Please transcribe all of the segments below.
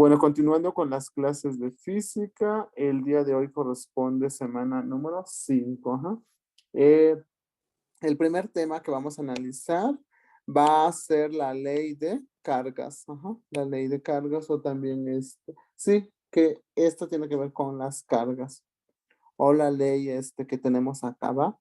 Bueno, continuando con las clases de física, el día de hoy corresponde semana número 5. Ajá. Eh, el primer tema que vamos a analizar va a ser la ley de cargas. Ajá. La ley de cargas o también sí, que esto tiene que ver con las cargas o la ley que tenemos acá, ¿va?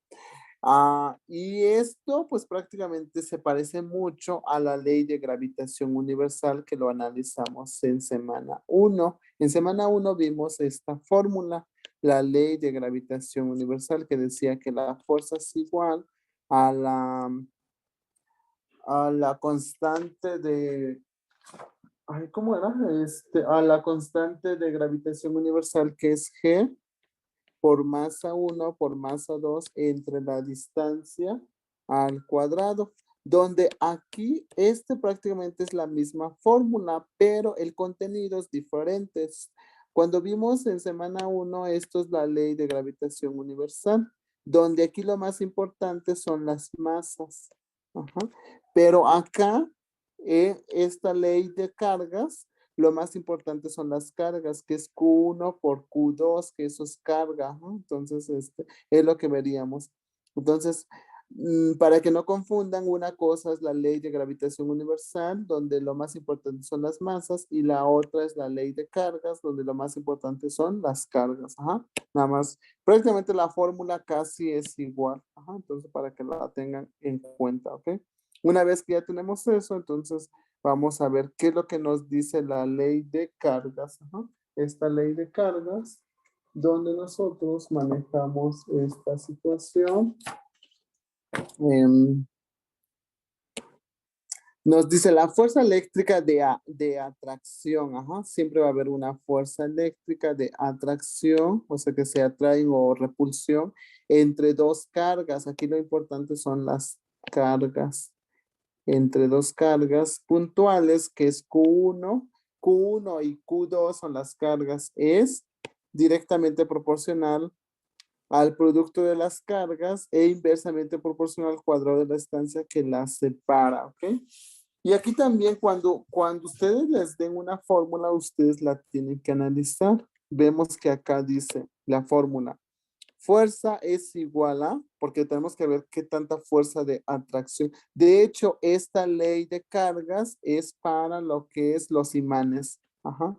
Y esto pues prácticamente se parece mucho a la ley de gravitación universal que lo analizamos en semana uno. En semana uno vimos esta fórmula, la ley de gravitación universal que decía que la fuerza es igual a la constante de, ay, ¿cómo era? A la constante de gravitación universal que es G por masa 1 por masa 2 entre la distancia al cuadrado, donde aquí prácticamente es la misma fórmula, pero el contenido es diferente. Cuando vimos en semana uno, esto es la ley de gravitación universal, donde aquí lo más importante son las masas. Ajá. Pero acá, esta ley de cargas, lo más importante son las cargas, que es Q1 por Q2, que eso es carga, ¿no? Entonces, es lo que veríamos. Entonces, para que no confundan, una cosa es la ley de gravitación universal, donde lo más importante son las masas, y la otra es la ley de cargas, donde lo más importante son las cargas. Ajá. Nada más, prácticamente la fórmula casi es igual. Ajá. Entonces, para que la tengan en cuenta, ¿ok? Una vez que ya tenemos eso, entonces vamos a ver qué es lo que nos dice la ley de cargas. Ajá. Esta ley de cargas, donde nosotros manejamos esta situación. em, Nos dice la fuerza eléctrica de atracción. Ajá. Siempre va a haber una fuerza eléctrica de atracción, o sea que se atraen o repulsión entre dos cargas. Aquí lo importante son las cargas. Entre dos cargas puntuales, que es Q1 y Q2 son las cargas, es directamente proporcional al producto de las cargas e inversamente proporcional al cuadrado de la distancia que las separa, ¿ok? Y aquí también cuando ustedes les den una fórmula, ustedes la tienen que analizar. Vemos que acá dice la fórmula. Fuerza es igual a, porque tenemos que ver qué tanta fuerza de atracción. De hecho, esta ley de cargas es para lo que es los imanes. Ajá.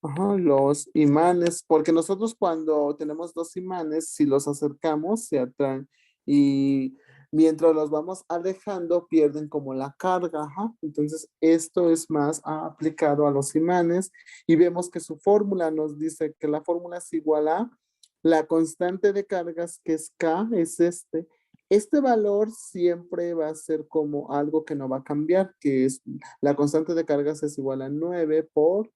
Ajá, los imanes, porque nosotros cuando tenemos dos imanes, si los acercamos, se atraen y mientras los vamos alejando, pierden como la carga. Ajá. Entonces, esto es más aplicado a los imanes y vemos que su fórmula nos dice que la fórmula es igual a la constante de cargas, que es K, es este. Este valor siempre va a ser como algo que no va a cambiar, que es la constante de cargas es igual a 9 por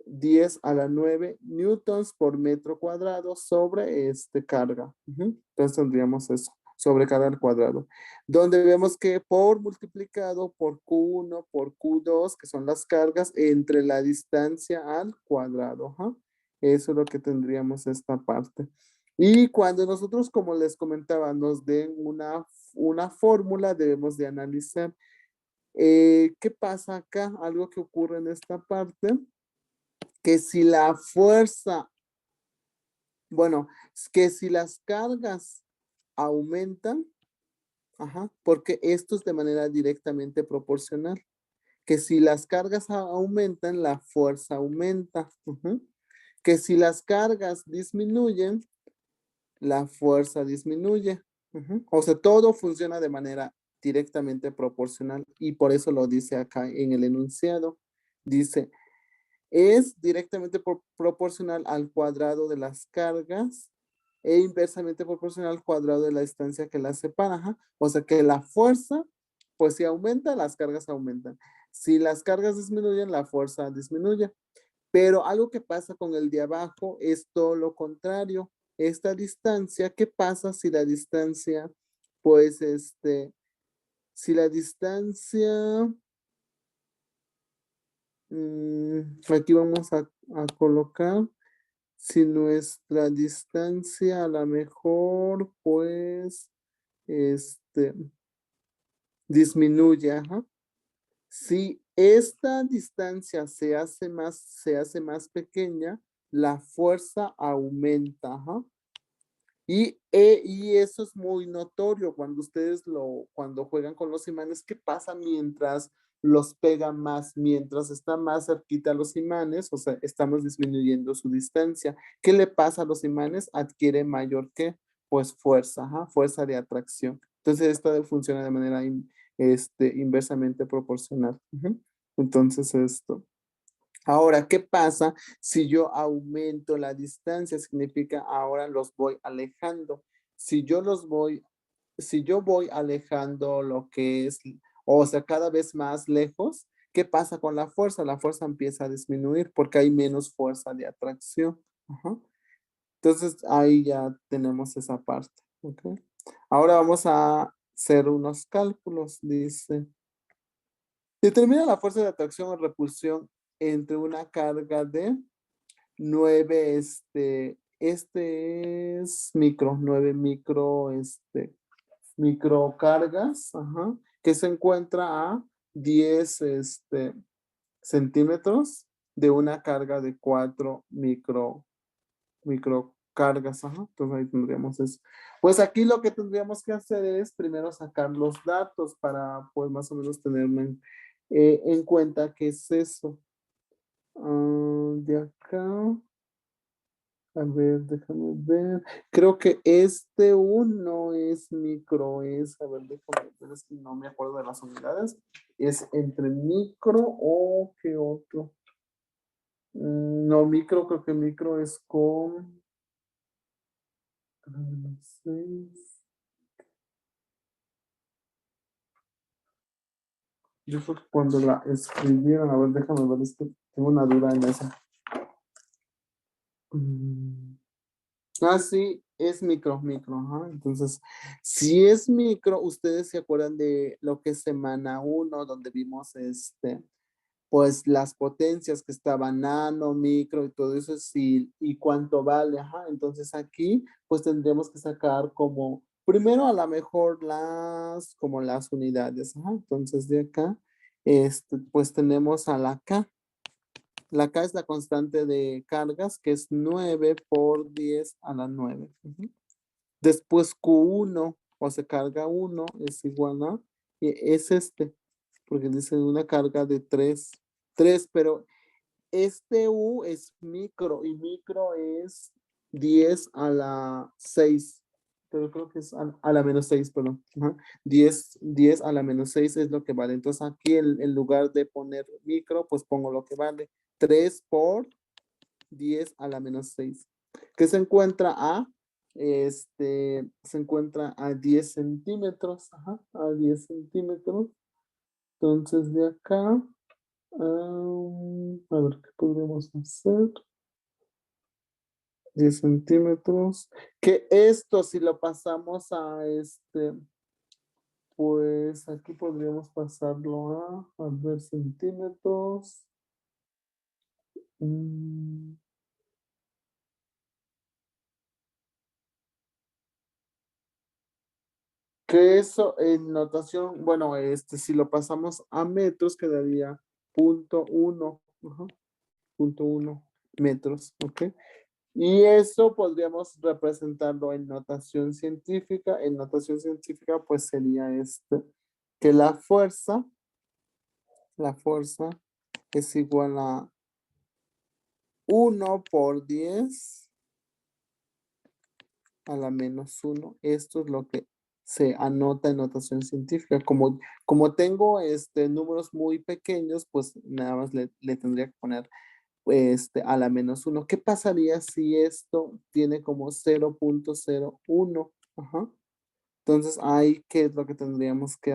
10 a la 9 newtons por metro cuadrado sobre carga. Entonces tendríamos eso, sobre carga al cuadrado. Donde vemos que por multiplicado por Q1 por Q2, que son las cargas, entre la distancia al cuadrado. Ajá. Eso es lo que tendríamos esta parte. Y cuando nosotros, como les comentaba, nos den una fórmula, debemos de analizar qué pasa acá, algo que ocurre en esta parte que si la fuerza, bueno, es que si las cargas aumentan, ajá, porque esto es de manera directamente proporcional, que si las cargas aumentan, la fuerza aumenta, ujú. Que si las cargas disminuyen, la fuerza disminuye. Ujú. O sea, todo funciona de manera directamente proporcional y por eso lo dice acá en el enunciado. Dice, es directamente proporcional al cuadrado de las cargas e inversamente proporcional al cuadrado de la distancia que las separa. Ajá. O sea que la fuerza, pues si aumenta, las cargas aumentan. Si las cargas disminuyen, la fuerza disminuye. Pero algo que pasa con el de abajo es todo lo contrario. Esta distancia, ¿qué pasa si la distancia, pues si la distancia, aquí vamos a colocar, si nuestra distancia a lo mejor, pues, disminuye, ajá. Si esta distancia se hace más pequeña, la fuerza aumenta, ajá. Y eso es muy notorio cuando cuando juegan con los imanes. ¿Qué pasa mientras los pegan más? Mientras están más cerquita los imanes, o sea, estamos disminuyendo su distancia. ¿Qué le pasa a los imanes? Adquiere mayor que, pues, fuerza, ajá, fuerza de atracción. Entonces, esto funciona de manera inversamente proporcional. Ujú. Entonces, esto. Ahora, ¿qué pasa si yo aumento la distancia? Significa ahora los voy alejando. Si yo los voy, si yo voy alejando lo que es, o sea, cada vez más lejos, ¿qué pasa con la fuerza? La fuerza empieza a disminuir porque hay menos fuerza de atracción. Ajá. Entonces, ahí ya tenemos esa parte. ¿Ok? Ahora vamos a hacer unos cálculos. Dice. Determina la fuerza de atracción o repulsión entre una carga de 9, este es micro, 9 micro, microcargas, ajá, que se encuentra a 10, centímetros de una carga de 4 microcargas, ajá. Entonces ahí tendríamos eso. Pues aquí lo que tendríamos que hacer es primero sacar los datos para, pues, más o menos tenerme en cuenta qué es eso. De acá, a ver, déjame ver. Creo que este uno es micro, a ver, déjame ver, es que no me acuerdo de las unidades. ¿Es entre micro o qué otro? No, micro, creo que micro es con... no sé. Yo creo que cuando la escribieron, a ver, déjame ver, es que tengo una duda en esa. Mm. Ah, sí, es micro, ajá. Entonces, si es micro, ustedes se acuerdan de lo que es semana uno, donde vimos pues las potencias que estaban nano, micro y todo eso, sí, y cuánto vale, ajá. Entonces aquí, pues tendríamos que sacar como, primero a lo mejor como las unidades, ajá. Entonces de acá, pues tenemos a la K. La K es la constante de cargas, que es 9 por 10 a la 9. Ujú. Después Q1, o sea, carga uno es igual a, es porque dice una carga de 3, 3, pero este U es micro y micro es 10 a la 6, pero creo que es a la menos 6, perdón. Ajá. 10 a la menos 6 es lo que vale. Entonces aquí en lugar de poner micro, pues pongo lo que vale. 3 por 10 a la menos 6, que se encuentra a 10 centímetros, ajá, a 10 centímetros. Entonces de acá, a ver qué podríamos hacer. 10 centímetros. Que esto, si lo pasamos pues aquí podríamos pasarlo a ver centímetros. Mm, Que eso en notación, bueno, si lo pasamos a metros quedaría 0.1, ajá, 0.1 metros, ¿ok? Y eso podríamos representarlo en notación científica. En notación científica, pues sería que la fuerza es igual a 1 por 10 a la menos 1. Esto es lo que se anota en notación científica. Como tengo números muy pequeños, pues nada más le tendría que poner a la menos 1. ¿Qué pasaría si esto tiene como 0.01? Ajá. Entonces, ahí, ¿qué es lo que tendríamos que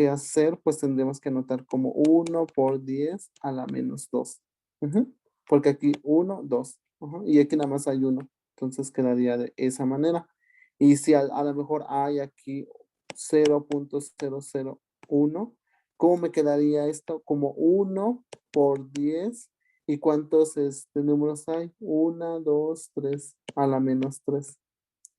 hacer? Pues tendríamos que anotar como 1 por 10 a la menos 2. Ujú. Porque aquí 1, 2. Ajá. Y aquí nada más hay 1. Entonces quedaría de esa manera. Y si a lo mejor hay aquí 0.001, ¿cómo me quedaría esto? Como 1 por 10. ¿Y cuántos números hay? 1, 2, 3 a la menos 3.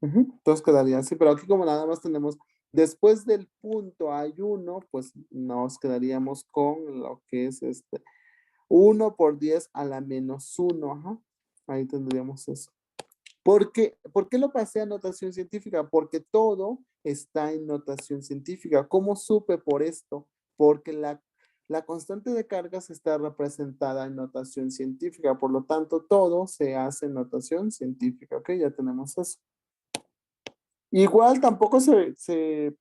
Ujú. Entonces quedaría así, pero aquí como nada más tenemos Después del punto hay 1, pues nos quedaríamos con lo que es 1 por 10 a la menos 1. Ajá. Ahí tendríamos eso. ¿Por qué lo pasé a notación científica? Porque todo está en notación científica. ¿Cómo supe por esto? Porque la constante de cargas está representada en notación científica, por lo tanto todo se hace en notación científica. Ok, ya tenemos eso. Igual tampoco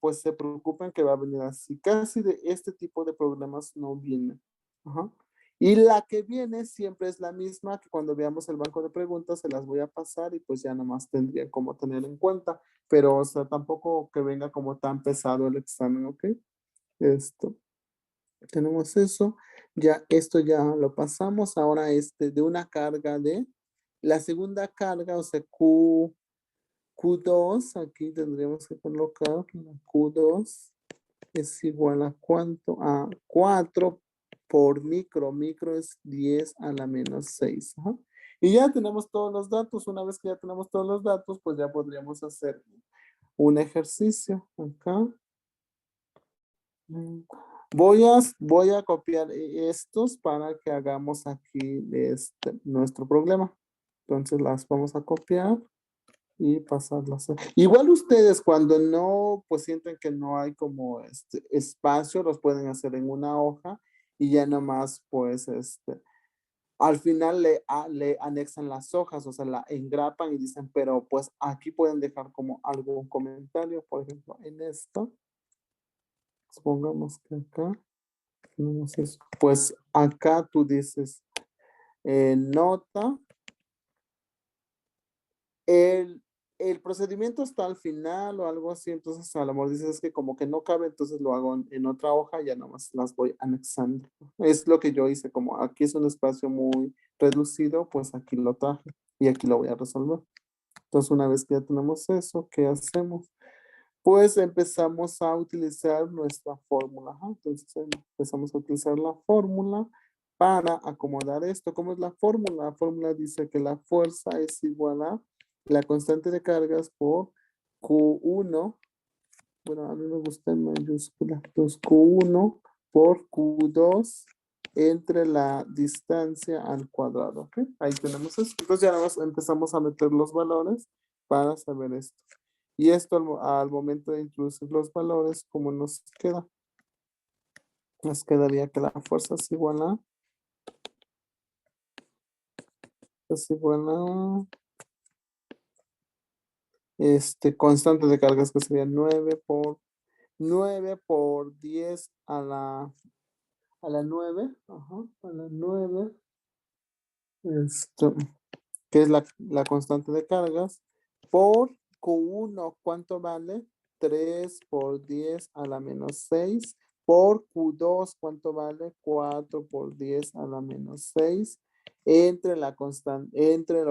pues se preocupen que va a venir así. Casi de este tipo de problemas no viene. Ajá. Y la que viene siempre es la misma, que cuando veamos el banco de preguntas se las voy a pasar y pues ya nomás tendrían como tener en cuenta. Pero, o sea, tampoco que venga como tan pesado el examen, ¿ok? Esto. Tenemos eso. Ya, esto ya lo pasamos. Ahora de una carga de la segunda carga, o sea, Q2, aquí tendríamos que colocar la Q2 es igual a cuánto? A 4 por micro. Micro es 10 a la menos 6. Ajá. Y ya tenemos todos los datos. Una vez que ya tenemos todos los datos, pues ya podríamos hacer un ejercicio acá. Voy a copiar estos para que hagamos aquí nuestro problema. Entonces las vamos a copiar y pasarlas. Igual ustedes cuando no, pues sienten que no hay como este espacio, los pueden hacer en una hoja y ya nomás, pues, al final le anexan las hojas, o sea, la engrapan y dicen, pero pues aquí pueden dejar como algún comentario, por ejemplo, en esto. Supongamos que acá tenemos eso. Pues acá tú dices, nota. El, el procedimiento está al final o algo así, entonces a lo mejor dices que como que no cabe, entonces lo hago en otra hoja y ya nomás las voy anexando. Es lo que yo hice, como aquí es un espacio muy reducido, pues aquí lo traje y aquí lo voy a resolver. Entonces una vez que ya tenemos eso, ¿qué hacemos? Pues empezamos a utilizar nuestra fórmula. Ajá. Entonces empezamos a utilizar la fórmula para acomodar esto. ¿Cómo es la fórmula? La fórmula dice que la fuerza es igual a la constante de cargas por Q1. Bueno, a mí me gusta en mayúscula. Entonces Q1 por Q2 entre la distancia al cuadrado. ¿Ok? Ahí tenemos eso. Entonces ya nada más empezamos a meter los valores para saber esto. Y esto al momento de introducir los valores, ¿cómo nos queda? Nos quedaría que la fuerza es igual a constante de cargas que sería 9 por 10 a la 9, ajá, a la 9, esto, que es la constante de cargas, por Q1, ¿cuánto vale? 3 por 10 a la menos 6, por Q2, ¿cuánto vale? 4 por 10 a la menos 6, entre lo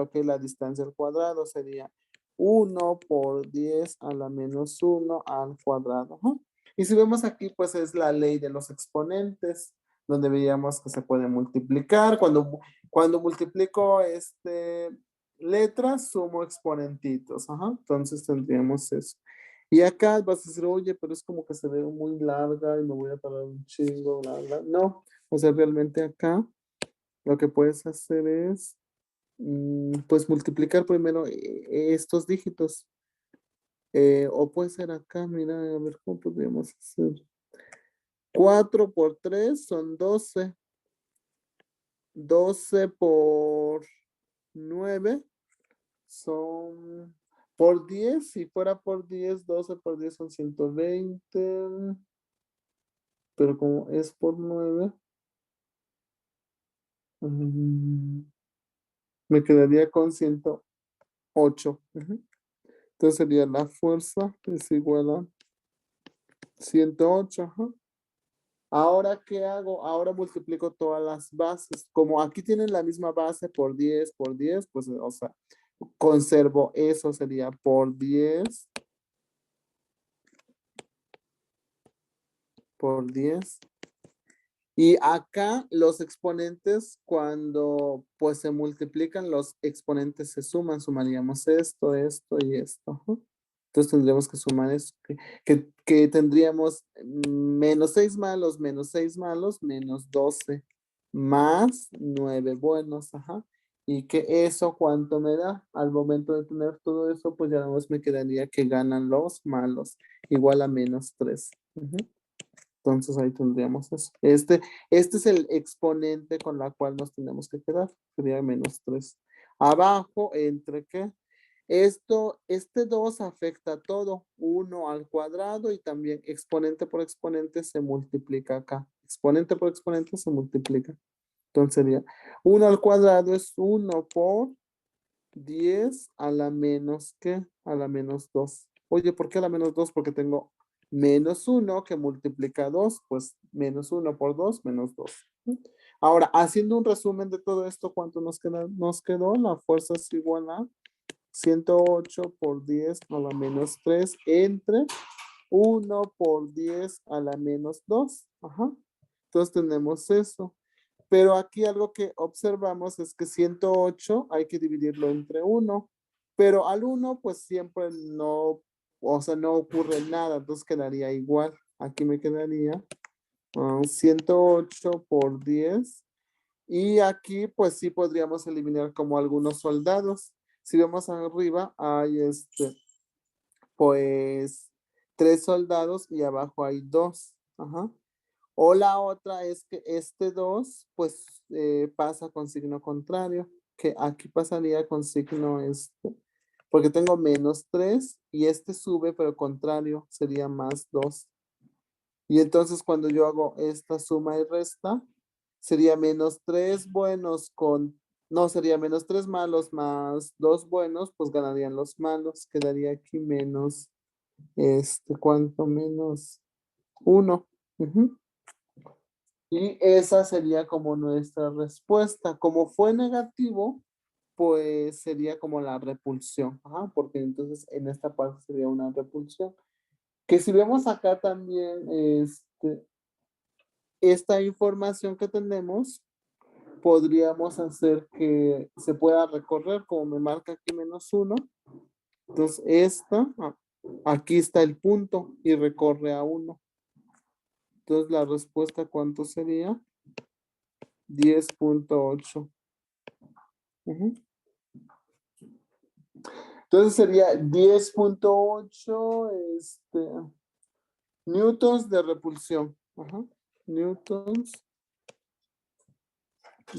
que es la distancia al cuadrado, sería 1 por 10 a la menos 1 al cuadrado. Ajá. Y si vemos aquí, pues es la ley de los exponentes, donde veíamos que se puede multiplicar. Cuando multiplico letras, sumo exponentitos. Ajá. Entonces tendríamos eso. Y acá vas a decir, oye, pero es como que se ve muy larga y me voy a tardar un chingo, bla, bla. No, o sea, realmente acá lo que puedes hacer es, pues multiplicar primero estos dígitos. O puede ser acá, mira, a ver cómo podríamos hacer. 4 por 3 son 12. 12 por 9 son por 10. Si fuera por 10, 12 por 10 son 120. Pero como es por 9, mm, me quedaría con 108. Ujú. Entonces sería la fuerza es igual a 108. Ajá. Ahora, ¿qué hago? Ahora multiplico todas las bases. Como aquí tienen la misma base por 10, pues, o sea, conservo eso, sería por 10 por 10. Y acá los exponentes, cuando pues se multiplican, los exponentes se suman, sumaríamos esto, esto y esto. Ajá. Entonces tendríamos que sumar eso, que tendríamos menos 6 malos, menos 6 malos, menos 12, más 9 buenos, ajá. Y que eso, ¿cuánto me da? Al momento de tener todo eso, pues ya nada más me quedaría que ganan los malos, igual a menos 3. Entonces ahí tendríamos eso. Este es el exponente con la cual nos tenemos que quedar, sería menos 3. Abajo, ¿entre qué? Este 2 afecta todo, 1 al cuadrado y también exponente por exponente se multiplica acá. Exponente por exponente se multiplica. Entonces sería 1 al cuadrado es 1 por 10 a la menos ¿qué? A la menos 2. Oye, ¿por qué a la menos 2? Porque tengo menos 1 que multiplica 2, pues menos 1 por 2, menos 2. Ahora, haciendo un resumen de todo esto, ¿cuánto nos queda? Nos quedó la fuerza es igual a 108 por 10 a la menos 3 entre 1 por 10 a la menos 2. Ajá. Entonces tenemos eso. Pero aquí algo que observamos es que 108 hay que dividirlo entre 1. Pero al 1 pues siempre no, o sea, no ocurre nada. Entonces quedaría igual. Aquí me quedaría 108 por 10. Y aquí pues sí podríamos eliminar como algunos soldados. Si vemos arriba hay pues 3 soldados y abajo hay 2. Ajá. O la otra es que este 2 pues pasa con signo contrario, que aquí pasaría con signo porque tengo menos 3 y este sube pero contrario, sería más 2. Y entonces cuando yo hago esta suma y resta, sería menos 3 buenos no, sería menos 3 malos más 2 buenos, pues ganarían los malos, quedaría aquí menos, ¿cuánto? Menos 1. Y esa sería como nuestra respuesta. Como fue negativo, pues sería como la repulsión. Ajá, porque entonces en esta parte sería una repulsión. Que si vemos acá también esta información que tenemos, podríamos hacer que se pueda recorrer, como me marca aquí menos 1. Entonces aquí está el punto y recorre a 1. Entonces la respuesta, ¿cuánto sería? 10.8. Entonces sería 10.8 newtons de repulsión. Ajá. Newtons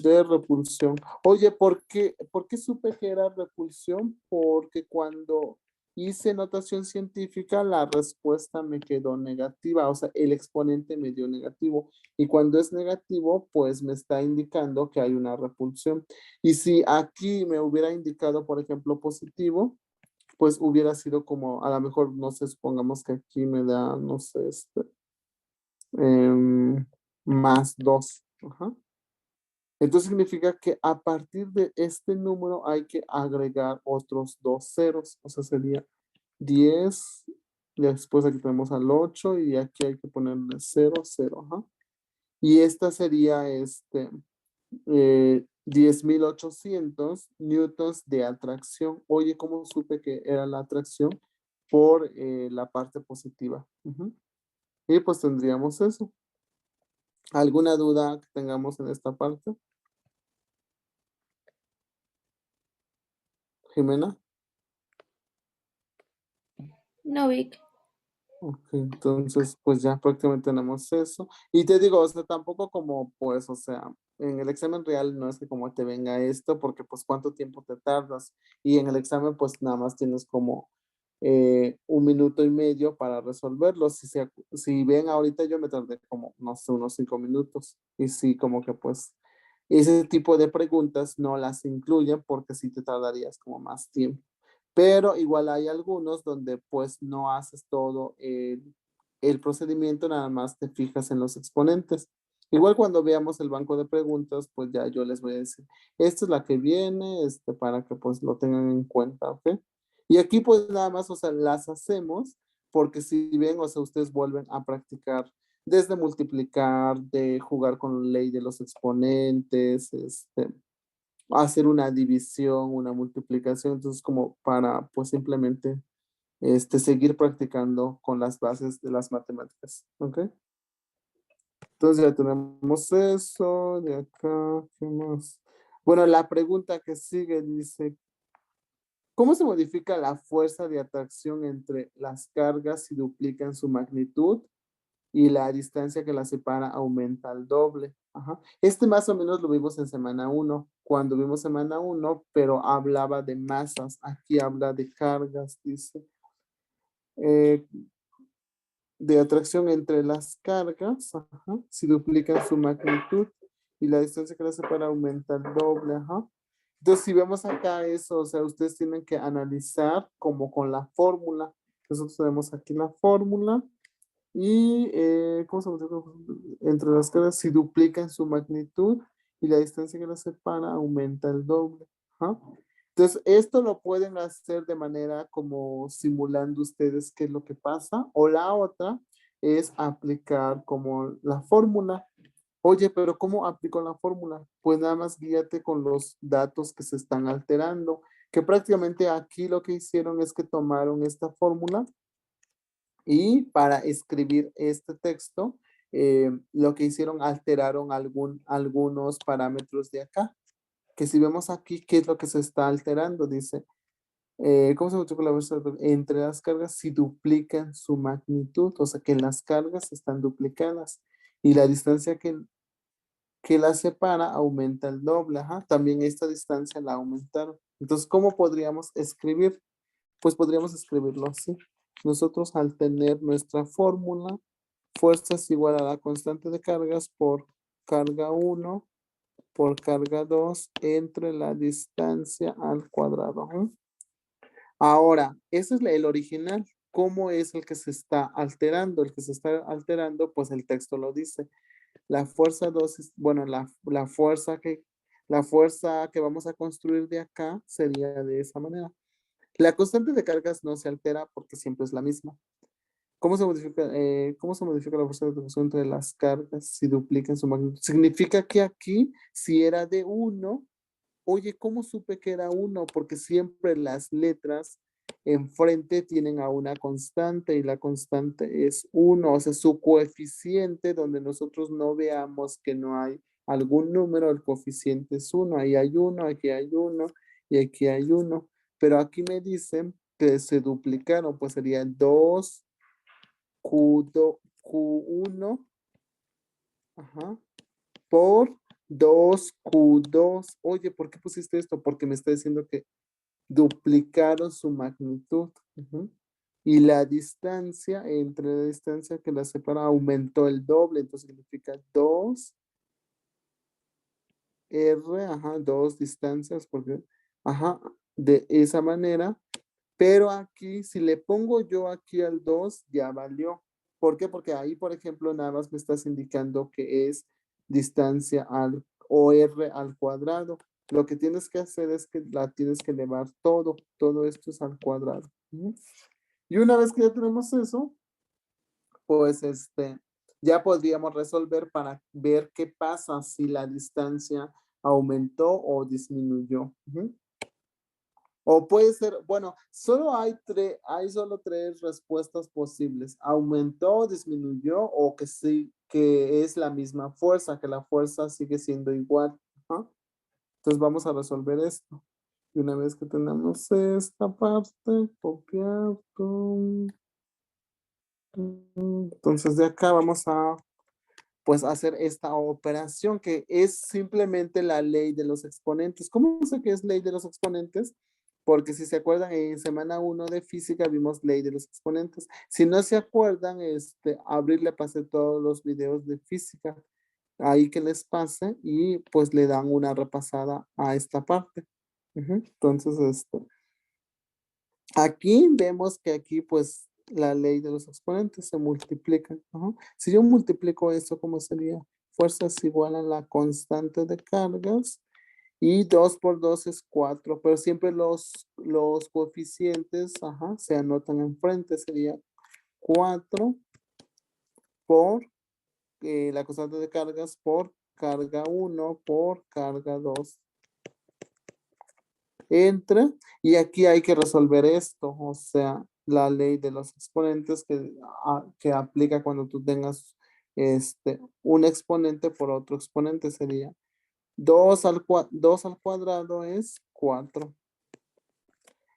de repulsión. Oye, ¿por qué supe que era repulsión? Porque cuando hice notación científica, la respuesta me quedó negativa, o sea, el exponente me dio negativo. Y cuando es negativo, pues me está indicando que hay una repulsión. Y si aquí me hubiera indicado, por ejemplo, positivo, pues hubiera sido como, a lo mejor, no sé, supongamos que aquí me da, no sé, más 2. Ajá. Entonces significa que a partir de este número hay que agregar otros 2 ceros, o sea, sería 10, y después aquí tenemos al 8 y aquí hay que ponerle 0, 0, ajá. Y esta sería 10.800 newtons de atracción. Oye, ¿cómo supe que era la atracción? Por la parte positiva. Y pues tendríamos eso. ¿Alguna duda que tengamos en esta parte? Jimena. No, Vic. Ok, entonces pues ya prácticamente tenemos eso. Y te digo, o sea, tampoco como pues, o sea, en el examen real no es que como te venga esto, porque pues cuánto tiempo te tardas. Y en el examen pues nada más tienes como 1 minuto y medio para resolverlo. Si ven ahorita yo me tardé como, no sé, unos 5 minutos. Y sí, como que pues ese tipo de preguntas no las incluyen porque sí te tardarías como más tiempo. Pero igual hay algunos donde pues no haces todo el procedimiento, nada más te fijas en los exponentes. Igual cuando veamos el banco de preguntas, pues ya yo les voy a decir, esta es la que viene, para que pues lo tengan en cuenta, ¿ok? Y aquí pues nada más, o sea, las hacemos porque si ven, o sea, ustedes vuelven a practicar desde multiplicar, de jugar con la ley de los exponentes, hacer una división, una multiplicación, entonces como para pues simplemente seguir practicando con las bases de las matemáticas. ¿Ok? Entonces ya tenemos eso, de acá, ¿qué más? Bueno, la pregunta que sigue dice, ¿cómo se modifica la fuerza de atracción entre las cargas si duplican su magnitud y la distancia que las separa aumenta al doble? Ajá. Este más o menos lo vimos en semana uno, cuando vimos semana uno, pero hablaba de masas. Aquí habla de cargas, dice. Eh, de atracción entre las cargas, ajá, si duplican su magnitud y la distancia que las separa aumenta el doble, ajá. Entonces, si vemos acá eso, o sea, ustedes tienen que analizar como con la fórmula. Nosotros tenemos aquí la fórmula y, ¿cómo se llama? Entre las cargas, si duplican su magnitud y la distancia que las separa aumenta el doble, ajá. Entonces, esto lo pueden hacer de manera como simulando ustedes qué es lo que pasa, o la otra es aplicar como la fórmula. Oye, pero ¿cómo aplico la fórmula? Pues nada más guíate con los datos que se están alterando, que prácticamente aquí lo que hicieron es que tomaron esta fórmula y para escribir este texto, lo que hicieron, alteraron algunos parámetros de acá, que si vemos aquí, ¿qué es lo que se está alterando? Dice, ¿cómo se multiplica la fuerza entre las cargas si duplican su magnitud? O sea, que las cargas están duplicadas y la distancia que las separa aumenta el doble. Ajá. También esta distancia la aumentaron. Entonces, ¿cómo podríamos escribir? Pues podríamos escribirlo así. Nosotros al tener nuestra fórmula, fuerza es igual a la constante de cargas por carga uno por carga 2 entre la distancia al cuadrado. Ajá. Ahora, ese es el original. ¿Cómo es el que se está alterando? El que se está alterando, pues el texto lo dice. La fuerza 2 es, bueno, la fuerza que vamos a construir de acá sería de esa manera. La constante de cargas no se altera porque siempre es la misma. Cómo se modifica la fuerza de atracción entre las cargas si duplican su magnitud? Significa que aquí, si era de uno. Oye, ¿cómo supe que era uno? Porque siempre las letras enfrente tienen a una constante y la constante es uno, o sea, su coeficiente donde nosotros no veamos que no hay algún número, el coeficiente es uno, ahí hay uno, aquí hay uno y aquí hay uno. Pero aquí me dicen que se duplicaron, pues sería 2 Q1, ajá, por 2Q2. Oye, ¿por qué pusiste esto? Porque me está diciendo que duplicaron su magnitud. Ujú. Y la distancia, entre la distancia que la separa, aumentó el doble. Entonces significa 2R, ajá, dos distancias, porque, ajá, de esa manera. Pero aquí, si le pongo yo aquí al 2 ya valió. ¿Por qué? Porque ahí, por ejemplo, nada más me estás indicando que es distancia al o r al cuadrado. Lo que tienes que hacer es que la tienes que elevar todo esto es al cuadrado. Ujú. Y una vez que ya tenemos eso, pues ya podríamos resolver para ver qué pasa si la distancia aumentó o disminuyó. Ujú. O puede ser, bueno, hay solo tres respuestas posibles. Aumentó, disminuyó o que sí, que es la misma fuerza, que la fuerza sigue siendo igual. Ajá. Entonces vamos a resolver esto. Y una vez que tenemos esta parte, copiar. Entonces de acá vamos a pues hacer esta operación que es simplemente la ley de los exponentes. ¿Cómo sé que es ley de los exponentes? Porque si se acuerdan, en semana uno de física vimos ley de los exponentes. Si no se acuerdan, abrirle pasé todos los videos de física. Ahí que les pase y pues le dan una repasada a esta parte. Ujú. Entonces, aquí vemos que aquí pues la ley de los exponentes se multiplican. Ajá. Si yo multiplico esto, ¿cómo sería? Fuerza es igual a la constante de cargas y 2 por 2 es 4, pero siempre los coeficientes, ajá, se anotan enfrente. Sería 4 por la constante de cargas por carga uno por carga 2 entre, y aquí hay que resolver esto, o sea, la ley de los exponentes que aplica cuando tú tengas un exponente por otro exponente sería 2 al cuadrado es 4.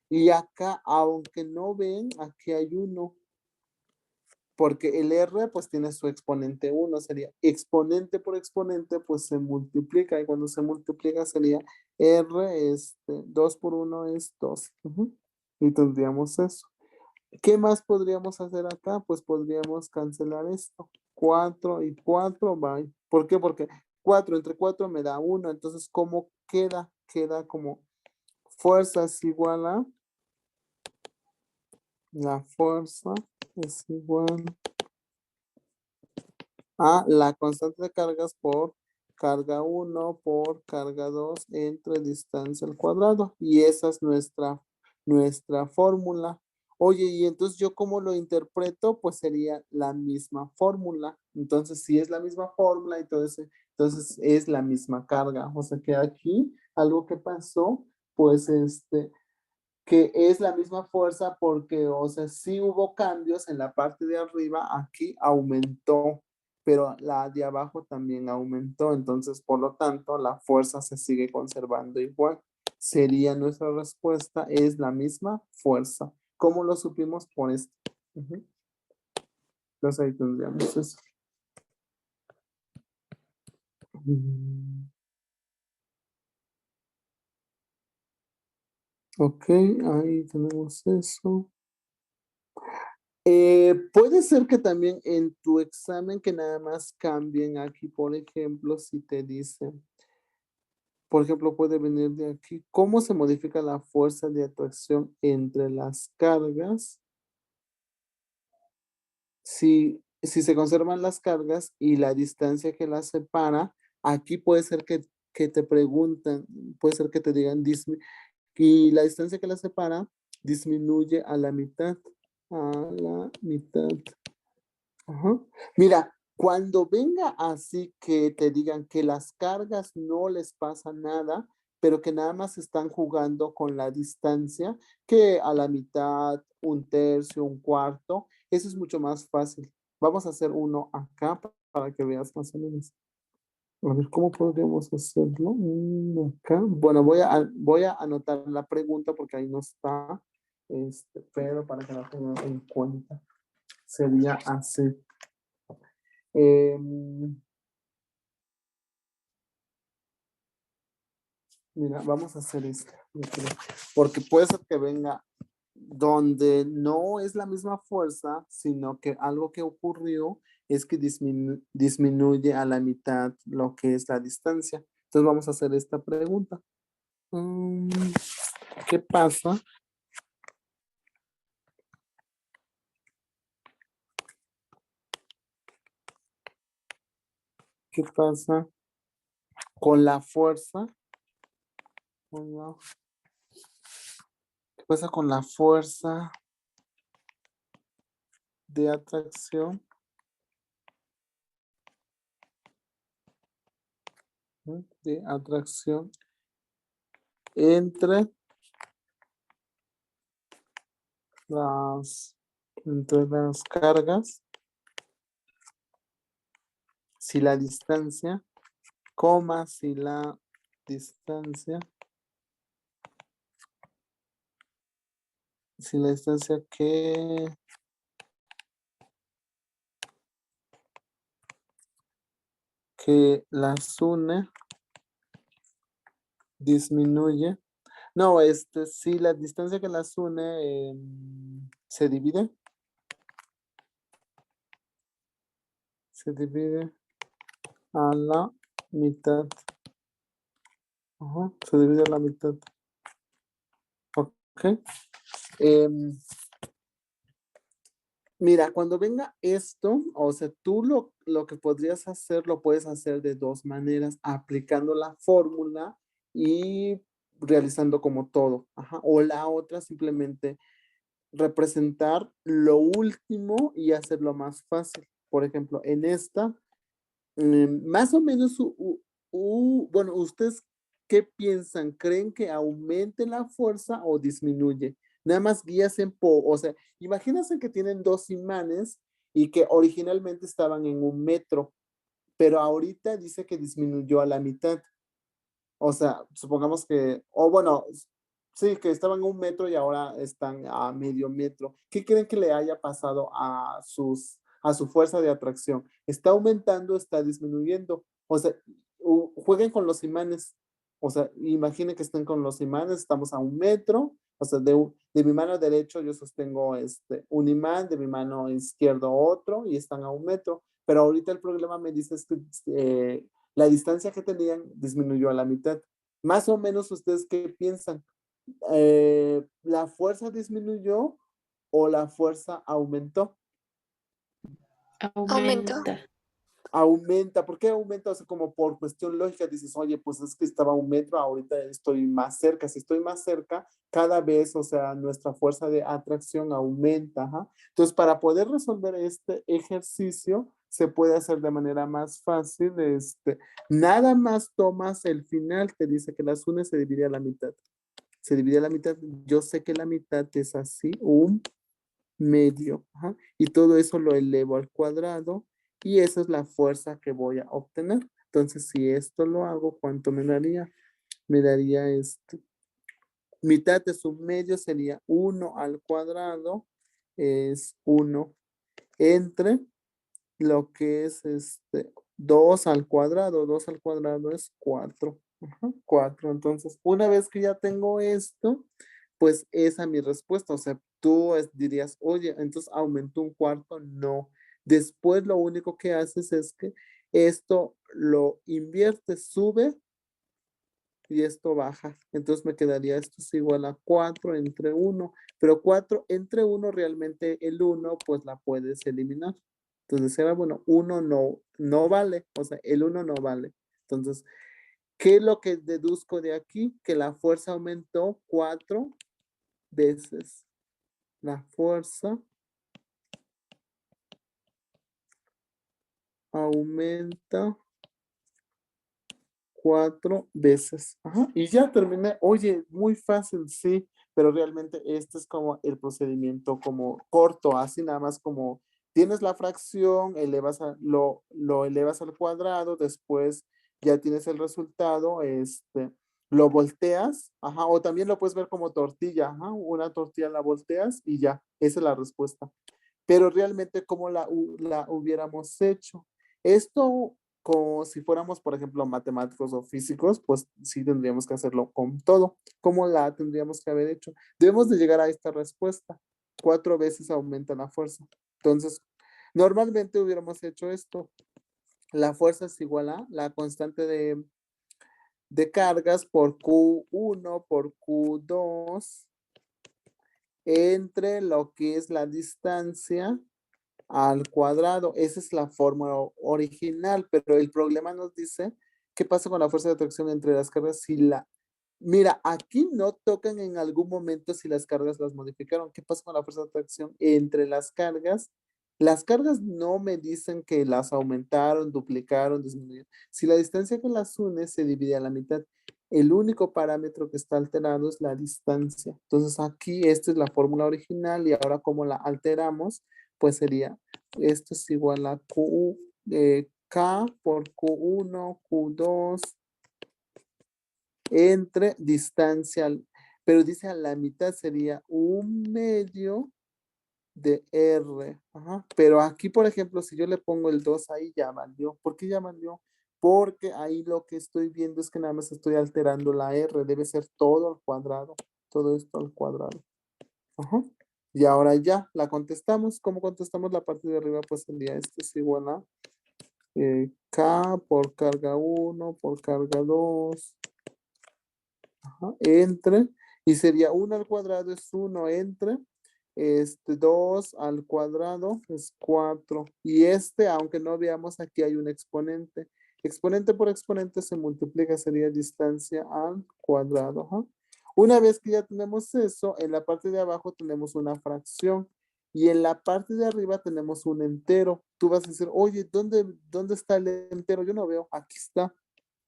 Y acá, aunque no ven, aquí hay 1. Porque el R pues tiene su exponente 1, sería exponente por exponente, pues se multiplica y cuando se multiplica sería R, 2 por 1 es 2. Ujú. Y tendríamos eso. ¿Qué más podríamos hacer acá? Pues podríamos cancelar esto. 4 y 4, bye. ¿Por qué? Porque 4 entre 4 me da 1, entonces ¿cómo queda? Queda como fuerza es igual a, la fuerza es igual a la constante de cargas por carga 1 por carga 2 entre distancia al cuadrado. Y esa es nuestra fórmula. Oye, y entonces yo cómo lo interpreto, pues sería la misma fórmula. Entonces, si es la misma fórmula, entonces es la misma carga. O sea que aquí algo que pasó, pues que es la misma fuerza porque, o sea, sí hubo cambios en la parte de arriba, aquí aumentó, pero la de abajo también aumentó, entonces, por lo tanto, la fuerza se sigue conservando igual. Sería nuestra respuesta, es la misma fuerza. ¿Cómo lo supimos? Por esto. Ujú. Entonces ahí tendríamos eso. Ok, ahí tenemos eso. Puede ser que también en tu examen que nada más cambien aquí, por ejemplo, si te dicen, por ejemplo, puede venir de aquí, ¿cómo se modifica la fuerza de atracción entre las cargas? Si se conservan las cargas y la distancia que las separa, aquí puede ser que te pregunten, puede ser que te digan, y la distancia que las separa disminuye a la mitad, a la mitad. Ajá. Mira, cuando venga así que te digan que las cargas no les pasa nada, pero que nada más están jugando con la distancia, que a la mitad, un tercio, un cuarto, eso es mucho más fácil. Vamos a hacer uno acá para que veas más o menos. A ver, ¿cómo podríamos hacerlo? Acá. Bueno, voy a anotar la pregunta porque ahí no está, pero para que la tengan en cuenta. Sería así. Em, Mira, vamos a hacer esto. Porque puede ser que venga donde no es la misma fuerza, sino que algo que ocurrió es que disminuye a la mitad lo que es la distancia. Entonces vamos a hacer esta pregunta. Mm, ¿Qué pasa? ¿Qué pasa con la fuerza? ¿Qué pasa con la fuerza de atracción? De atracción entre las, entre las cargas, si la distancia, coma, si la distancia, si la distancia que las une disminuye. No, si la distancia que las une se divide a la mitad. Ajá, se divide a la mitad. Ok. Em, Mira, cuando venga esto, o sea, tú lo que podrías hacer, lo puedes hacer de dos maneras, aplicando la fórmula y realizando como todo. Ajá. O la otra, simplemente representar lo último y hacerlo más fácil. Por ejemplo, en esta, más o menos, bueno, ¿ustedes qué piensan? ¿Creen que aumente la fuerza o disminuye? Nada más guías o sea, imagínense que tienen dos imanes y que originalmente estaban en 1 metro, pero ahorita dice que disminuyó a la mitad. O sea, supongamos que, o bueno, sí, que estaban a 1 metro y ahora están a medio metro. ¿Qué creen que le haya pasado a su fuerza de atracción? ¿Está aumentando, está disminuyendo? O sea, jueguen con los imanes. O sea, imaginen que estén con los imanes, estamos a 1 metro. O sea, de mi mano derecha yo sostengo un imán, de mi mano izquierda otro, y están a 1 metro. Pero ahorita el problema me dice es que la distancia que tenían disminuyó a la mitad. Más o menos, ¿ustedes qué piensan? ¿La fuerza disminuyó o la fuerza aumentó? Aumento. Aumenta. Aumenta. ¿Por qué aumenta? O sea, como por cuestión lógica dices, oye, pues es que estaba a 1 metro, ahorita estoy más cerca. Si estoy más cerca, cada vez, o sea, nuestra fuerza de atracción aumenta. Ajá. Entonces, para poder resolver este ejercicio, se puede hacer de manera más fácil. Nada más tomas el final, te dice que las unes se divide a la mitad. Se divide a la mitad. Yo sé que la mitad es así, 1 medio. Ajá, y todo eso lo elevo al cuadrado y esa es la fuerza que voy a obtener. Entonces, si esto lo hago, ¿cuánto me daría? Me daría mitad es 1 medio, sería 1 al cuadrado, es 1 entre lo que es 2 al cuadrado. 2 al cuadrado es 4. Ajá, 4. Entonces, una vez que ya tengo esto, pues esa es mi respuesta. O sea, tú dirías, oye, entonces aumentó 1/4. No. Después lo único que haces es que esto lo inviertes, sube y esto baja. Entonces me quedaría esto es igual a 4 entre 1. Pero 4 entre 1, realmente el 1 pues la puedes eliminar. Entonces era bueno, 1 no vale. O sea, el 1 no vale. Entonces, ¿qué es lo que deduzco de aquí? Que la fuerza aumentó 4 veces. La fuerza aumenta 4 veces. Ajá, y ya terminé. Oye, muy fácil, sí, pero realmente este es como el procedimiento como corto, así nada más como tienes la fracción, lo elevas al cuadrado, después ya tienes el resultado, lo volteas, ajá, o también lo puedes ver como tortilla, ajá, una tortilla la volteas y ya, esa es la respuesta. Pero realmente, ¿cómo la hubiéramos hecho? Esto, como si fuéramos, por ejemplo, matemáticos o físicos, pues sí tendríamos que hacerlo con todo. ¿Cómo la tendríamos que haber hecho? Debemos de llegar a esta respuesta. 4 veces aumenta la fuerza. Entonces, normalmente hubiéramos hecho esto. La fuerza es igual a la constante de cargas por Q1 por Q2 entre lo que es la distancia al cuadrado. Esa es la fórmula original, pero el problema nos dice qué pasa con la fuerza de atracción entre las cargas Mira, aquí no tocan en algún momento si las cargas las modificaron. ¿Qué pasa con la fuerza de atracción entre las cargas? Las cargas no me dicen que las aumentaron, duplicaron, disminuyeron. Si la distancia que las une se divide a la mitad, el único parámetro que está alterado es la distancia. Entonces aquí esta es la fórmula original y ahora como la alteramos, pues sería esto es igual a K por Q1, Q2 entre distancia, pero dice a la mitad sería 1 medio de R. Ajá. Pero aquí, por ejemplo, si yo le pongo el 2 ahí, ya valió. ¿Por qué ya valió? Porque ahí lo que estoy viendo es que nada más estoy alterando la R. Debe ser todo al cuadrado. Todo esto al cuadrado. Ajá. Y ahora ya la contestamos. ¿Cómo contestamos la parte de arriba? Pues sería esto es igual a K por carga 1 por carga 2 entre, y sería 1 al cuadrado es 1 entre, 2 al cuadrado es 4. Y aunque no veamos, aquí hay un exponente. Exponente por exponente se multiplica, sería distancia al cuadrado. Ajá. Una vez que ya tenemos eso, en la parte de abajo tenemos una fracción. Y en la parte de arriba tenemos un entero. Tú vas a decir, oye, ¿dónde está el entero? Yo no veo. Aquí está.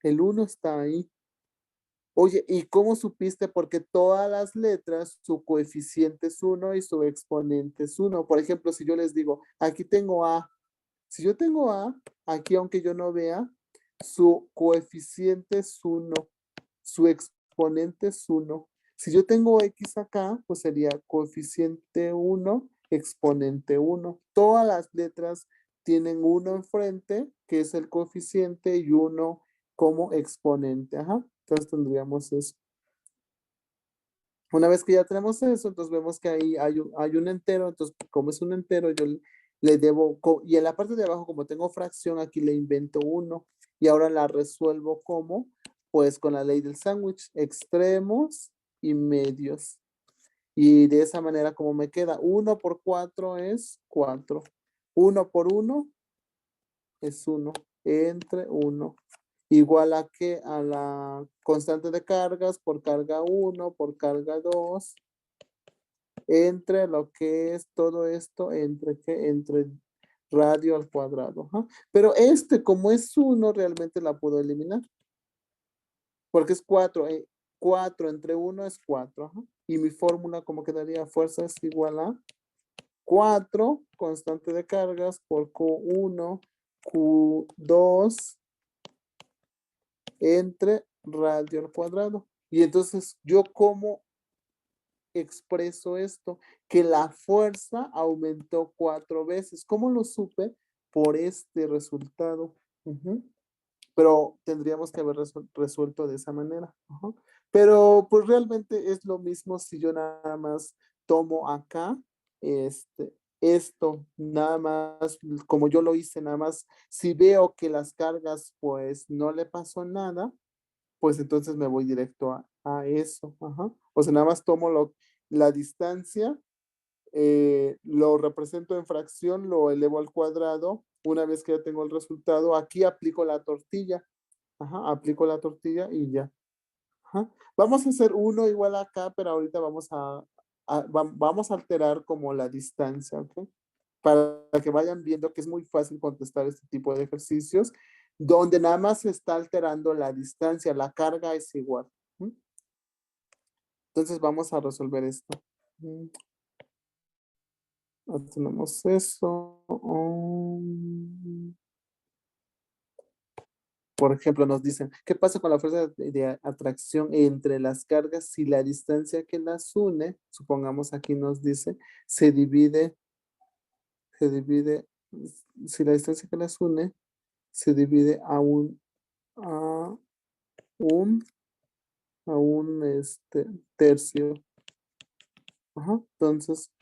El 1 está ahí. Oye, ¿y cómo supiste? Porque todas las letras, su coeficiente es uno y su exponente es uno. Por ejemplo, si yo les digo, aquí tengo A, si yo tengo A, aquí aunque yo no vea, su coeficiente es uno, su exponente es uno. Si yo tengo X acá, pues sería coeficiente uno, exponente uno. Todas las letras tienen uno enfrente, que es el coeficiente, y uno como exponente. Ajá. Entonces tendríamos eso. Una vez que ya tenemos eso, entonces vemos que ahí hay un entero, entonces como es un entero, yo le debo, y en la parte de abajo, como tengo fracción, aquí le invento uno, y ahora la resuelvo como, pues con la ley del sándwich, extremos y medios. Y de esa manera, como me queda, uno por 4 es 4, uno por uno es uno, entre uno. Igual a que a la constante de cargas por carga uno por carga 2 entre lo que es todo esto, entre que entre radio al cuadrado. Ajá. Pero este, como es uno, realmente la puedo eliminar, porque es 4. 4 entre uno es 4. Ajá. Y mi fórmula, como quedaría, fuerza es igual a 4 constante de cargas por Q1, Q2 entre radio al cuadrado. Y entonces, ¿yo cómo expreso esto? Que la fuerza aumentó 4 veces. ¿Cómo lo supe? Por este resultado. Ujú. Pero tendríamos que haber resuelto de esa manera. Ajá. Pero pues realmente es lo mismo si yo nada más tomo acá esto, nada más como yo lo hice, nada más si veo que las cargas pues no le pasó nada, pues entonces me voy directo a eso. Ajá. O sea, nada más tomo la distancia, lo represento en fracción, lo elevo al cuadrado. Una vez que ya tengo el resultado, aquí aplico la tortilla. Ajá, aplico la tortilla y ya. Ajá. Vamos a hacer uno igual acá, pero ahorita vamos a alterar como la distancia, ¿ok? Para que vayan viendo que es muy fácil contestar este tipo de ejercicios, donde nada más se está alterando la distancia, la carga es igual. ¿Mm? Entonces vamos a resolver esto. Tenemos eso. Por ejemplo, nos dicen, ¿qué pasa con la fuerza de atracción entre las cargas si la distancia que las une, supongamos aquí nos dice, se divide, se divide, si la distancia que las une se divide a un, a un tercio. Ajá. Entonces,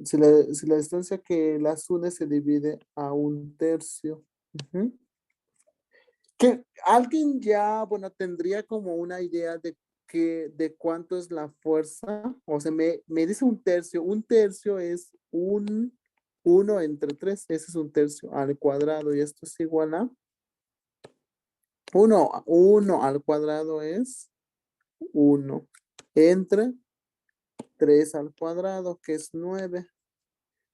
si la distancia que las une se divide a un tercio. Ujú. Que alguien ya, bueno, tendría como una idea de cuánto es la fuerza. O sea, me dice un tercio es un 1 entre 3, ese es un tercio al cuadrado, y esto es igual a 1 al cuadrado es 1 entre 3 al cuadrado, que es 9.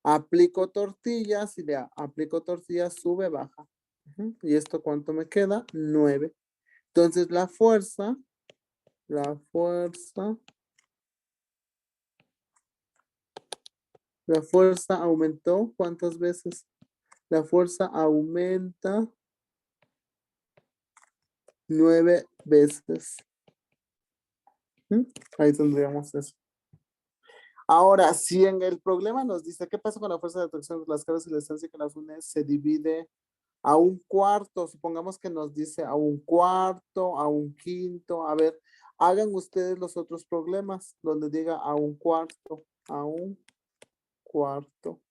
Aplico tortillas y le aplico tortillas, sube, baja. Ujú. ¿Y esto cuánto me queda? 9. Entonces la fuerza, la fuerza aumentó, ¿cuántas veces? La fuerza aumenta 9 veces. ¿Mm? Ahí tendríamos eso. Ahora, si en el problema nos dice, ¿qué pasa con la fuerza de atracción de las cargas y la distancia que las une? Se divide a un cuarto, supongamos que nos dice a un cuarto, a un quinto. A ver, hagan ustedes los otros problemas donde diga a un cuarto, a un cuarto.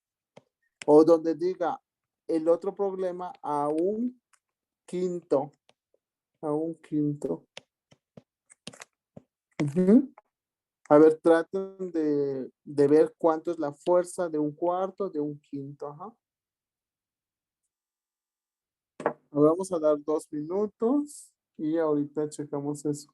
O donde diga el otro problema a un quinto, a un quinto. Ujú. A ver, traten de ver cuánto es la fuerza de un cuarto, de un quinto. Ajá. Vamos a dar 2 minutos y ahorita checamos eso.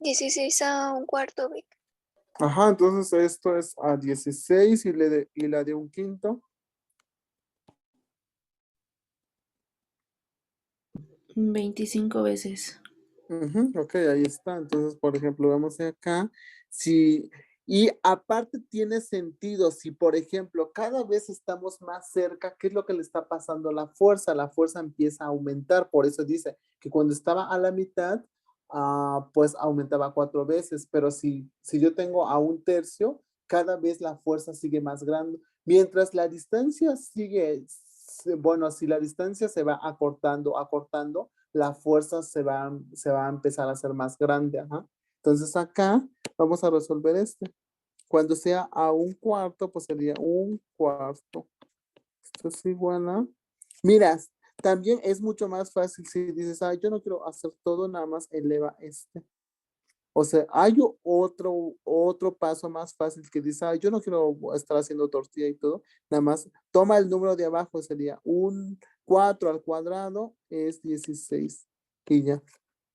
16 a 1/4, Vic. Ajá, entonces esto es a 16 y la de un quinto. 25 veces. Ujú, ok, ahí está. Entonces, por ejemplo, vemos acá, si, y aparte tiene sentido, si por ejemplo cada vez estamos más cerca, ¿qué es lo que le está pasando a la fuerza? La fuerza empieza a aumentar, por eso dice que cuando estaba a la mitad, pues aumentaba 4 veces, pero si yo tengo a un tercio, cada vez la fuerza sigue más grande, mientras la distancia sigue, bueno, si la distancia se va acortando, la fuerza se va a empezar a hacer más grande. Ajá. Entonces acá vamos a resolver este. Cuando sea a un cuarto, pues sería un cuarto. Esto es igual a... Mira, también es mucho más fácil si dices, yo no quiero hacer todo, nada más eleva este. O sea, hay otro paso más fácil que dice, yo no quiero estar haciendo tortilla y todo, nada más toma el número de abajo, sería un 4 al cuadrado es 16 y ya,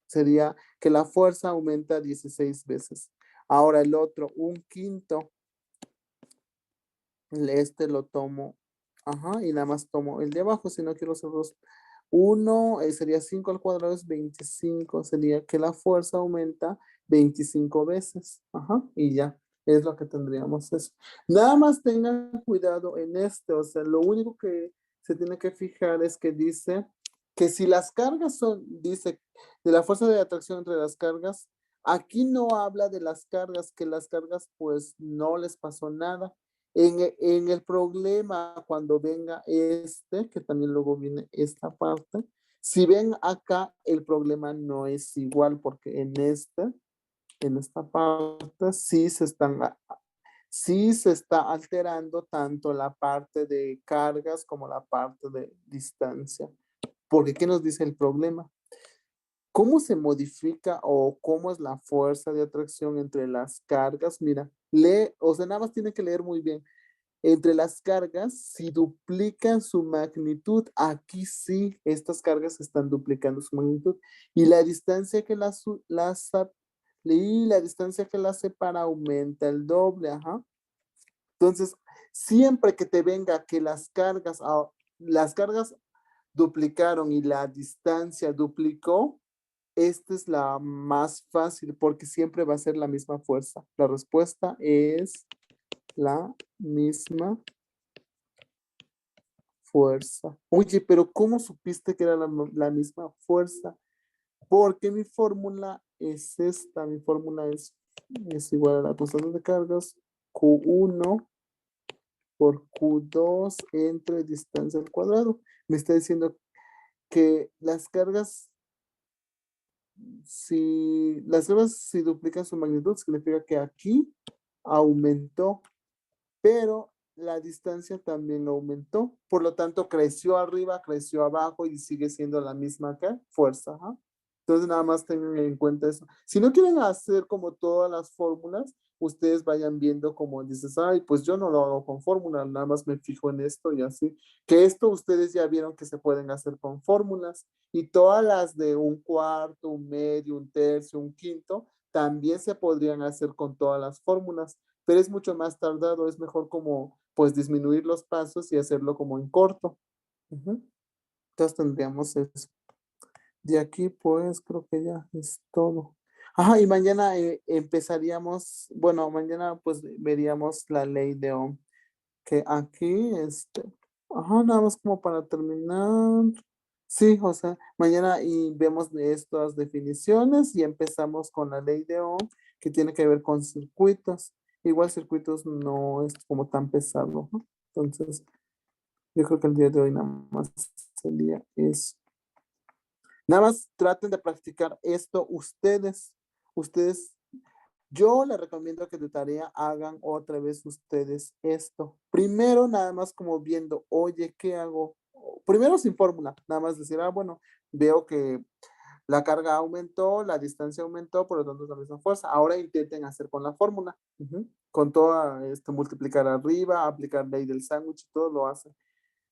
sería que la fuerza aumenta 16 veces. Ahora el otro, un quinto, este lo tomo, ajá, y nada más tomo el de abajo, si no quiero hacer dos. Uno sería 5 al cuadrado es 25, sería que la fuerza aumenta 25 veces, ajá, y ya, es lo que tendríamos eso. Nada más tengan cuidado en este, o sea, lo único que se tiene que fijar es que dice que si las cargas son, dice, de la fuerza de atracción entre las cargas, aquí no habla de las cargas, que las cargas pues no les pasó nada. En el problema, cuando venga este, que también luego viene esta parte, si ven acá, el problema no es igual, porque en esta parte, sí se está alterando tanto la parte de cargas como la parte de distancia. Porque, ¿qué nos dice el problema? ¿Cómo se modifica o cómo es la fuerza de atracción entre las cargas? Mira, lee, o sea, nada más tiene que leer muy bien. Entre las cargas, si duplican su magnitud, aquí sí, estas cargas están duplicando su magnitud. Y la distancia que y la distancia que las separa aumenta el doble, ajá. Entonces, siempre que te venga que las cargas duplicaron y la distancia duplicó, esta es la más fácil porque siempre va a ser la misma fuerza. La respuesta es la misma fuerza. Oye, pero ¿cómo supiste que era la misma fuerza? Porque mi fórmula es esta. Mi fórmula es igual a la constante de cargas Q1 por Q2 entre distancia al cuadrado. Me está diciendo que si duplican su magnitud, significa que aquí aumentó, pero la distancia también aumentó. Por lo tanto, creció arriba, creció abajo y sigue siendo la misma fuerza. ¿Ah? Entonces, nada más tengan en cuenta eso. Si no quieren hacer como todas las fórmulas, ustedes vayan viendo como dices, pues yo no lo hago con fórmulas, nada más me fijo en esto y así. Que esto ustedes ya vieron que se pueden hacer con fórmulas y todas las de un cuarto, un medio, un tercio, un quinto, también se podrían hacer con todas las fórmulas, pero es mucho más tardado, es mejor como pues disminuir los pasos y hacerlo como en corto. Ujú. Entonces tendríamos eso. De aquí pues creo que ya es todo. Ajá, y mañana empezaríamos, bueno, mañana pues veríamos la ley de Ohm, que aquí, ajá, nada más como para terminar. Sí, o sea, mañana y vemos de estas definiciones y empezamos con la ley de Ohm, que tiene que ver con circuitos. Igual circuitos no es como tan pesado, ¿no? Entonces, yo creo que el día de hoy nada más sería eso. Nada más traten de practicar esto ustedes. Ustedes, yo les recomiendo que de tarea hagan otra vez ustedes esto. Primero, nada más como viendo, oye, ¿qué hago? Primero sin fórmula, nada más decir, bueno, veo que la carga aumentó, la distancia aumentó, por lo tanto es la misma fuerza. Ahora intenten hacer con la fórmula. Con toda, multiplicar arriba, aplicar ley del sándwich y todo lo hacen.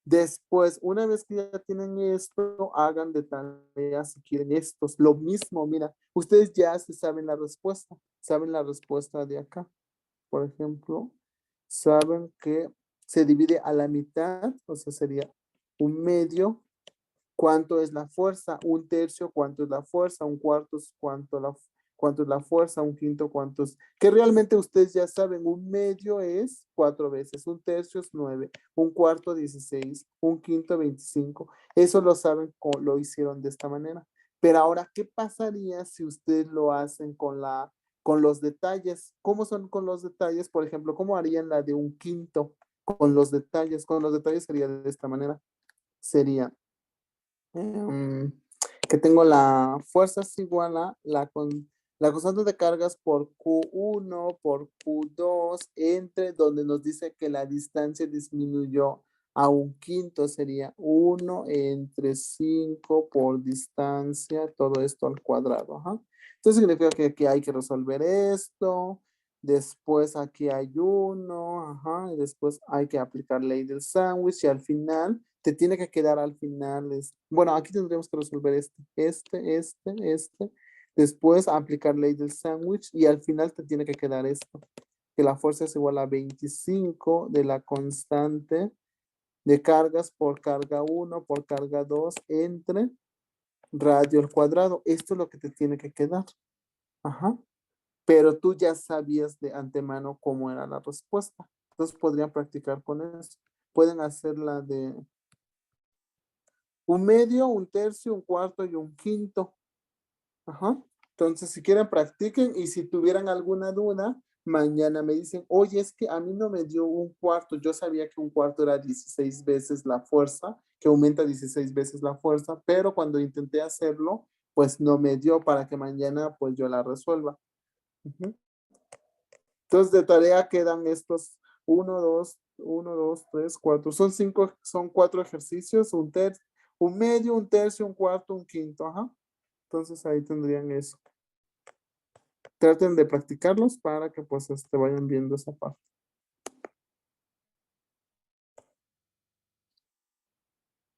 Después, una vez que ya tienen esto, hagan de tarea si quieren estos. Lo mismo, mira, ustedes ya se saben la respuesta de acá. Por ejemplo, saben que se divide a la mitad, o sea, sería un medio. ¿Cuánto es la fuerza? Un tercio, ¿cuánto es la fuerza? Un cuarto, ¿cuánto es la fuerza? Un quinto, ¿cuánto es? Que realmente ustedes ya saben, un medio es 4 veces, un tercio es 9, un cuarto 16, un quinto 25. Eso lo saben, lo hicieron de esta manera. Pero ahora, ¿qué pasaría si ustedes lo hacen con los detalles? ¿Cómo son con los detalles? Por ejemplo, ¿cómo harían la de un quinto con los detalles? Con los detalles sería de esta manera. Sería em, que tengo la fuerza es igual a la constante de cargas por Q1 por Q2 entre donde nos dice que la distancia disminuyó a un quinto, sería 1/5 por distancia, todo esto al cuadrado. Ajá. Entonces significa que aquí hay que resolver esto, después aquí hay uno, ajá, y después hay que aplicar ley del sándwich y al final te tiene que quedar al final. Bueno, aquí tendríamos que resolver este. Después aplicar ley del sándwich y al final te tiene que quedar esto, que la fuerza es igual a 25 de la constante de cargas por carga 1 por carga 2 entre radio al cuadrado. Esto es lo que te tiene que quedar. Ajá. Pero tú ya sabías de antemano cómo era la respuesta. Entonces podrían practicar con eso. Pueden hacer la de un medio, un tercio, un cuarto y un quinto. Ajá. Entonces, si quieren, practiquen y si tuvieran alguna duda, mañana me dicen, oye, es que a mí no me dio un cuarto. Yo sabía que un cuarto era 16 veces la fuerza, que aumenta 16 veces la fuerza, pero cuando intenté hacerlo, pues no me dio para que mañana pues yo la resuelva. Ujú. Entonces, de tarea quedan estos uno, dos, tres, cuatro. Son cinco, son 4 ejercicios, un medio, un tercio, un cuarto, un quinto. Ajá. Entonces ahí tendrían eso. Traten de practicarlos para que pues vayan viendo esa parte.